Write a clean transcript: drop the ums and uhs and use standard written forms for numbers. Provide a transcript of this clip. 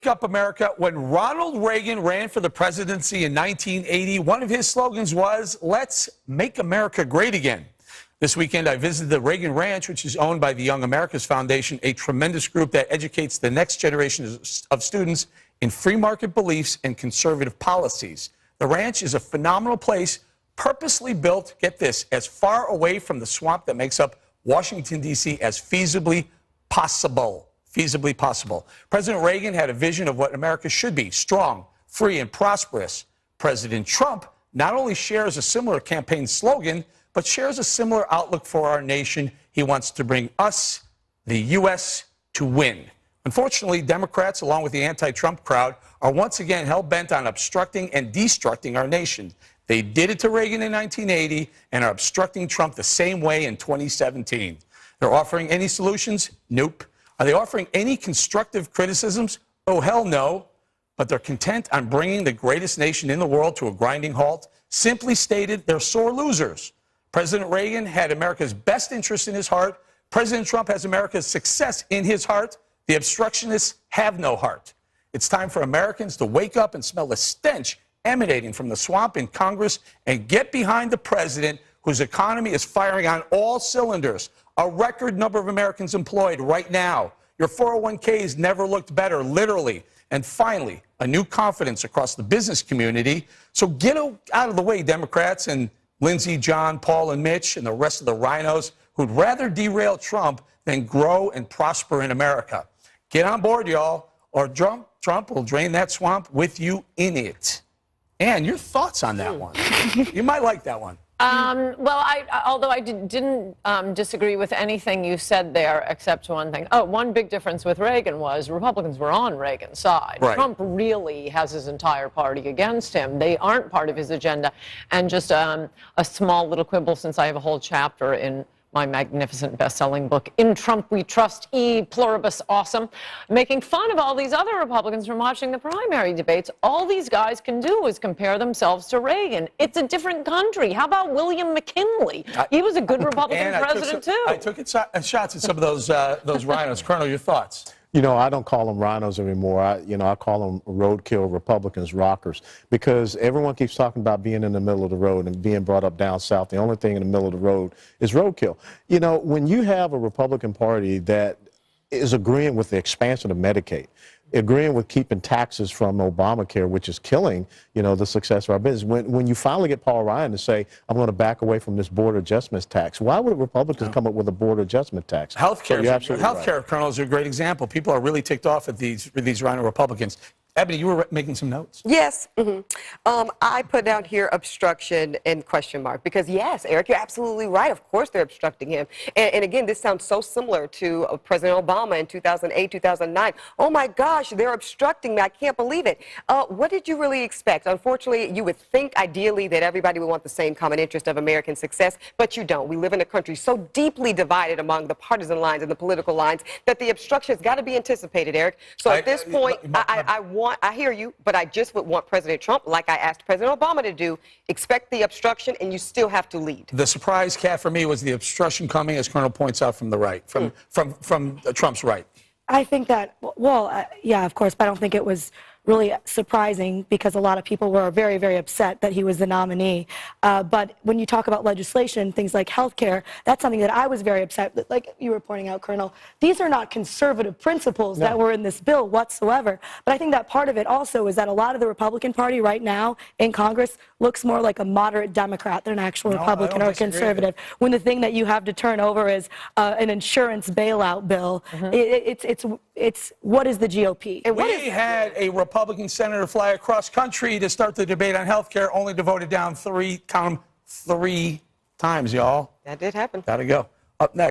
Up America. When Ronald Reagan ran for the presidency in 1980, one of his slogans was, "Let's make America great again." This weekend, I visited the Reagan Ranch, which is owned by the Young America's Foundation, a tremendous group that educates the next generation of students in free market beliefs and conservative policies. The ranch is a phenomenal place, purposely built, get this, as far away from the swamp that makes up Washington, D.C. as feasibly possible. Feasibly possible. President Reagan had a vision of what America should be: strong, free, and prosperous. President Trump not only shares a similar campaign slogan, but shares a similar outlook for our nation. He wants to bring us, the U.S., to win. Unfortunately, Democrats, along with the anti-Trump crowd, are once again hell-bent on obstructing and destructing our nation. They did it to Reagan in 1980 and are obstructing Trump the same way in 2017. They're offering any solutions? Nope. Are they offering any constructive criticisms? Oh, hell no. But they're content on bringing the greatest nation in the world to a grinding halt. Simply stated, they're sore losers. President Reagan had America's best interest in his heart. President Trump has America's success in his heart. The obstructionists have no heart. It's time for Americans to wake up and smell the stench emanating from the swamp in Congress and get behind the president, whose economy is firing on all cylinders. A record number of Americans employed right now. Your 401ks never looked better, literally. And finally, a new confidence across the business community. So get out of the way, Democrats and Lindsey, John, Paul, and Mitch, and the rest of the rhinos who'd rather derail Trump than grow and prosper in America. Get on board, y'all, or Trump will drain that swamp with you in it. And your thoughts on that one? You might like that one. Well, although I didn't disagree with anything you said there, except one thing. Oh, one big difference with Reagan was Republicans were on Reagan's side. Right. Trump really has his entire party against him. They aren't part of his agenda. And just a small little quibble, since I have a whole chapter in my magnificent best-selling book, In Trump We Trust, E Pluribus Awesome, making fun of all these other Republicans from watching the primary debates. All these guys can do is compare themselves to Reagan. It's a different country. How about William McKinley? He was a good Republican president, too. I took shots at some of those rhinos. Colonel, your thoughts? You know, I don't call them rhinos anymore. I call them roadkill Republicans, rockers, because everyone keeps talking about being in the middle of the road and being brought up down south. The only thing in the middle of the road is roadkill. You know, when you have a Republican Party that is agreeing with the expansion of Medicaid, agreeing with keeping taxes from Obamacare, which is killing, the success of our business. When you finally get Paul Ryan to say, I'm going to back away from this border adjustment tax, why would Republicans come up with a border adjustment tax? Healthcare, Colonel, is a great example. People are really ticked off at these rhino Republicans. Ebony, you were making some notes. Yes. I put down here obstruction and question mark because, yes, Eric, you're absolutely right. Of course they're obstructing him. And again, this sounds so similar to President Obama in 2008, 2009. Oh, my gosh, they're obstructing me. I can't believe it. What did you really expect? Unfortunately, you would think ideally that everybody would want the same common interest of American success, but you don't. We live in a country so deeply divided among the partisan lines and the political lines that the obstruction has got to be anticipated, Eric. So at this point, I hear you, but I just would want President Trump, like I asked President Obama to do, expect the obstruction, and you still have to lead. The surprise cat for me was the obstruction coming, as Colonel points out, from the right, from Trump's right. I think that, yeah, of course, but I don't think it was really surprising because a lot of people were very, very upset that he was the nominee. But when you talk about legislation, things like health care, that's something that I was very upset with. Like you were pointing out, Colonel, these are not conservative principles that were in this bill whatsoever. But I think that part of it also is that a lot of the Republican Party right now in Congress looks more like a moderate Democrat than an actual Republican or conservative. When the thing that you have to turn over is an insurance bailout bill, it's what is the GOP? And we had a Republican senator fly across country to start the debate on health care, only to vote it down three times, y'all. That did happen. Gotta go. Up next.